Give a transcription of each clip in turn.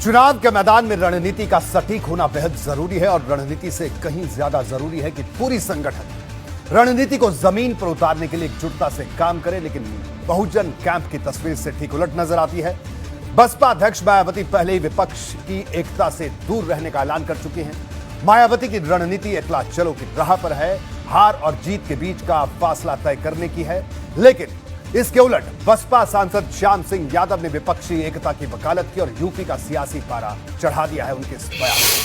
चुनाव के मैदान में रणनीति का सटीक होना बेहद जरूरी है और रणनीति से कहीं ज्यादा जरूरी है कि पूरी संगठन रणनीति को जमीन पर उतारने के लिए एकजुटता से काम करे। लेकिन बहुजन कैंप की तस्वीर से ठीक उलट नजर आती है। बसपा अध्यक्ष मायावती पहले ही विपक्ष की एकता से दूर रहने का ऐलान कर चुकी हैं। मायावती की रणनीति एकला चलो की राह पर है, हार और जीत के बीच का फासला तय करने की है। लेकिन इसके उलट बसपा सांसद श्याम सिंह यादव ने विपक्षी एकता की वकालत की और यूपी का सियासी पारा चढ़ा दिया है उनके इस बयान से।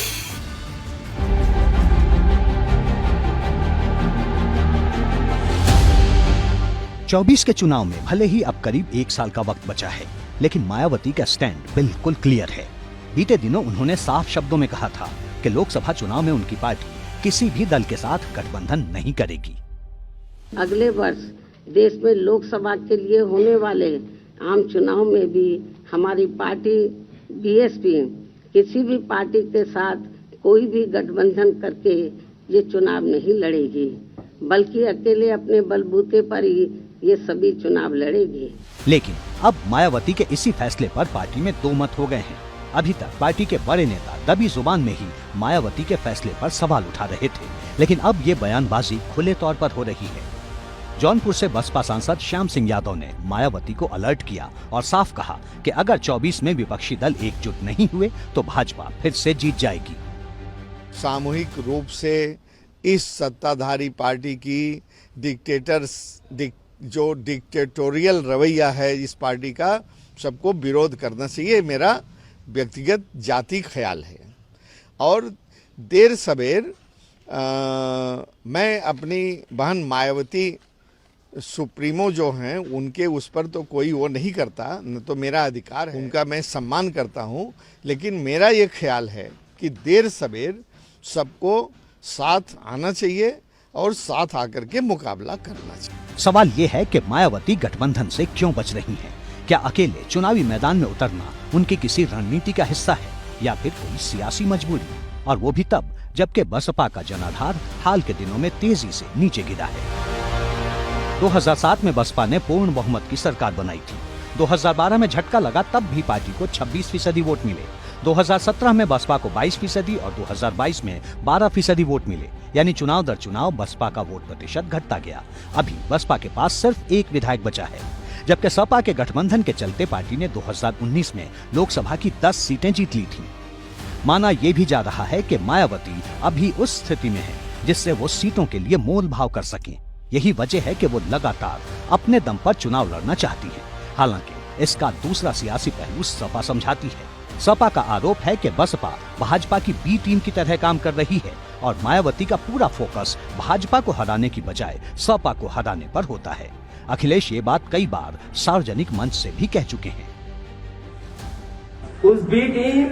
24 के चुनाव में भले ही अब करीब 1 साल का वक्त बचा है, लेकिन मायावती का स्टैंड बिल्कुल क्लियर है। बीते दिनों उन्होंने साफ शब्दों में कहा था कि लोकसभा चुनाव में उनकी पार्टी किसी भी दल के साथ गठबंधन नहीं करेगी। अगले वर्ष देश में लोकसभा के लिए होने वाले आम चुनाव में भी हमारी पार्टी बीएसपी किसी भी पार्टी के साथ कोई भी गठबंधन करके ये चुनाव नहीं लड़ेगी, बल्कि अकेले अपने बलबूते पर ही ये सभी चुनाव लड़ेगी। लेकिन अब मायावती के इसी फैसले पर पार्टी में 2 मत हो गए हैं। अभी तक पार्टी के बड़े नेता दबी जुबान में ही मायावती के फैसले पर सवाल उठा रहे थे, लेकिन अब ये बयानबाजी खुले तौर पर हो रही है। जौनपुर से बसपा सांसद श्याम सिंह यादव ने मायावती को अलर्ट किया और साफ कहा कि अगर 24 में विपक्षी दल एकजुट नहीं हुए तो भाजपा फिर से जीत जाएगी। सामूहिक रूप से इस सत्ताधारी पार्टी की जो डिक्टेटोरियल रवैया है इस पार्टी का, सबको विरोध करना चाहिए, मेरा व्यक्तिगत जाति ख्याल है। और देर सवेर मैं अपनी बहन मायावती सुप्रीमो जो हैं उनके उस पर तो कोई वो नहीं करता, न तो मेरा अधिकार है, उनका मैं सम्मान करता हूं, लेकिन मेरा ये ख्याल है कि देर सवेर सबको साथ आना चाहिए और साथ आकर के मुकाबला करना चाहिए। सवाल ये है कि मायावती गठबंधन से क्यों बच रही हैं? क्या अकेले चुनावी मैदान में उतरना उनकी किसी रणनीति का हिस्सा है या फिर कोई सियासी मजबूरी? और वो भी तब जबकि बसपा का जनाधार हाल के दिनों में तेजी से नीचे गिरा है। 2007 में बसपा ने पूर्ण बहुमत की सरकार बनाई थी। 2012 में झटका लगा, तब भी पार्टी को 26% वोट मिले। 2017 में बसपा को 22% और 2022 में 12% वोट मिले। यानी चुनाव दर चुनाव बसपा का वोट प्रतिशत घटता गया। अभी बसपा के पास सिर्फ 1 विधायक बचा है, जबकि सपा के गठबंधन के चलते पार्टी ने 2019 में लोकसभा की 10 सीटें जीत ली थी। माना यह भी जा रहा है कि मायावती अभी उस स्थिति में है जिससे वो सीटों के लिए मोल भाव कर सकें। यही वजह है कि वो लगातार अपने दम पर चुनाव लड़ना चाहती है। हालांकि इसका दूसरा सियासी पहलू सपा समझाती है। सपा का आरोप है कि बसपा भाजपा की बी टीम की तरह काम कर रही है और मायावती का पूरा फोकस भाजपा को हराने की बजाय सपा को हराने पर होता है। अखिलेश ये बात कई बार सार्वजनिक मंच से भी कह चुके हैं। उस B team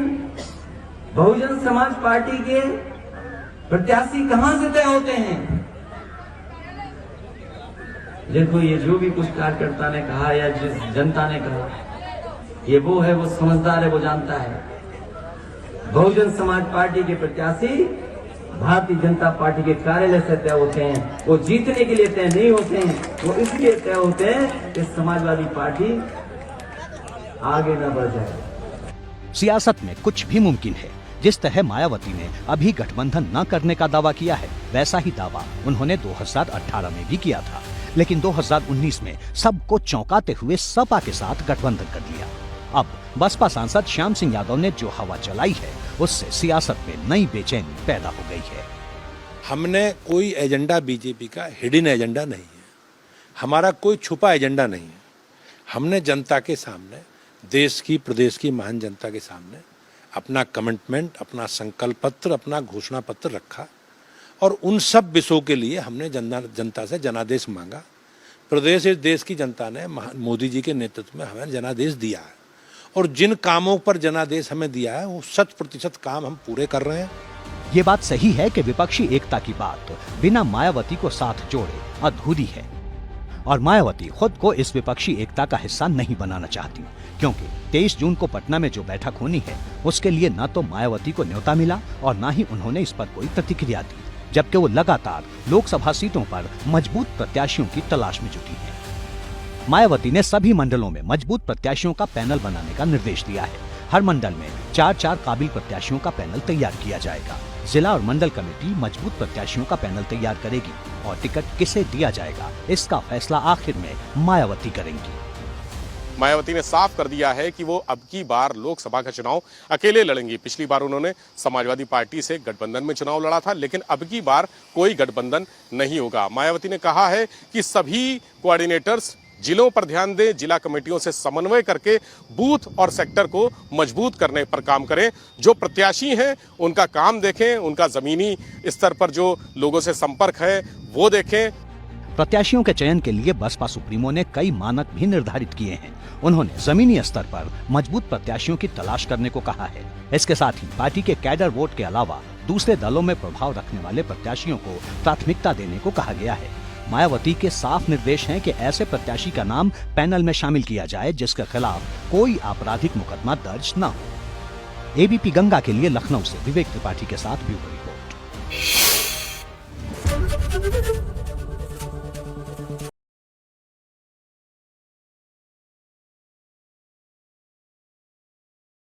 Bahujan Samaj party के प्रत्याशी कहां से तय होते हैं? देखो, ये जो भी कुछ कार्यकर्ता ने कहा या जिस जनता ने कहा, ये वो है, वो समझदार है, वो जानता है। बहुजन समाज पार्टी के प्रत्याशी भारतीय जनता पार्टी के कार्यालय से तय होते हैं। वो जीतने के लिए तय नहीं होते हैं, वो इसलिए तय होते हैं कि समाजवादी पार्टी आगे न बढ़ जाए। सियासत में कुछ भी मुमकिन है। जिस तरह मायावती ने अभी गठबंधन न करने का दावा किया है, वैसा ही दावा उन्होंने 2018 में भी किया था। लेकिन 2019 में सबको चौंकाते हुए सपा के साथ गठबंधन कर लिया। अब बसपा सांसद श्याम सिंह यादव ने जो हवा चलाई है, उससे सियासत में नई बेचैनी पैदा हो गई है। हमने कोई एजेंडा बीजेपी का हिडन एजेंडा नहीं है, हमारा कोई छुपा एजेंडा नहीं है। हमने जनता के सामने, देश की प्रदेश की महान जनता के सामने अपना कमिटमेंट, अपना संकल्प पत्र, अपना घोषणा पत्र रखा और उन सब विषयों के लिए हमने जनता से जनादेश मांगा। प्रदेश इस देश की जनता ने मोदी जी के नेतृत्व में हमें जनादेश दिया है और जिन कामों पर जनादेश हमें दिया है वो 100% काम हम पूरे कर रहे हैं। ये बात सही है कि विपक्षी एकता की बात बिना मायावती को साथ जोड़े अधूरी है और मायावती खुद को इस विपक्षी एकता का हिस्सा नहीं बनाना चाहती, क्योंकि 23 जून को पटना में जो बैठक होनी है उसके लिए न तो मायावती को न्योता मिला और न ही उन्होंने इस पर कोई प्रतिक्रिया दी, जबकि वो लगातार लोकसभा सीटों पर मजबूत प्रत्याशियों की तलाश में जुटी है। मायावती ने सभी मंडलों में मजबूत प्रत्याशियों का पैनल बनाने का निर्देश दिया है। हर मंडल में 4-4 काबिल प्रत्याशियों का पैनल तैयार किया जाएगा। जिला और मंडल कमेटी मजबूत प्रत्याशियों का पैनल तैयार करेगी और टिकट किसे दिया जाएगा इसका फैसला आखिर में मायावती करेंगी। मायावती ने साफ कर दिया है कि वो अब की बार लोकसभा का चुनाव अकेले लड़ेंगी। पिछली बार उन्होंने समाजवादी पार्टी से गठबंधन में चुनाव लड़ा था, लेकिन अब की बार कोई गठबंधन नहीं होगा। मायावती ने कहा है कि सभी कोऑर्डिनेटर्स जिलों पर ध्यान दें, जिला कमेटियों से समन्वय करके बूथ और सेक्टर को मजबूत करने पर काम करें। जो प्रत्याशी हैं उनका काम देखें, उनका जमीनी स्तर पर जो लोगों से संपर्क है वो देखें। प्रत्याशियों के चयन के लिए बसपा सुप्रीमो ने कई मानक भी निर्धारित किए हैं। उन्होंने जमीनी स्तर पर मजबूत प्रत्याशियों की तलाश करने को कहा है। इसके साथ ही पार्टी के कैडर वोट के अलावा दूसरे दलों में प्रभाव रखने वाले प्रत्याशियों को प्राथमिकता देने को कहा गया है। मायावती के साफ निर्देश हैं कि ऐसे प्रत्याशी का नाम पैनल में शामिल किया जाए जिसके खिलाफ कोई आपराधिक मुकदमा दर्ज न हो। एबीपी गंगा के लिए लखनऊ से विवेक त्रिपाठी के साथ ब्यूरो रिपोर्ट।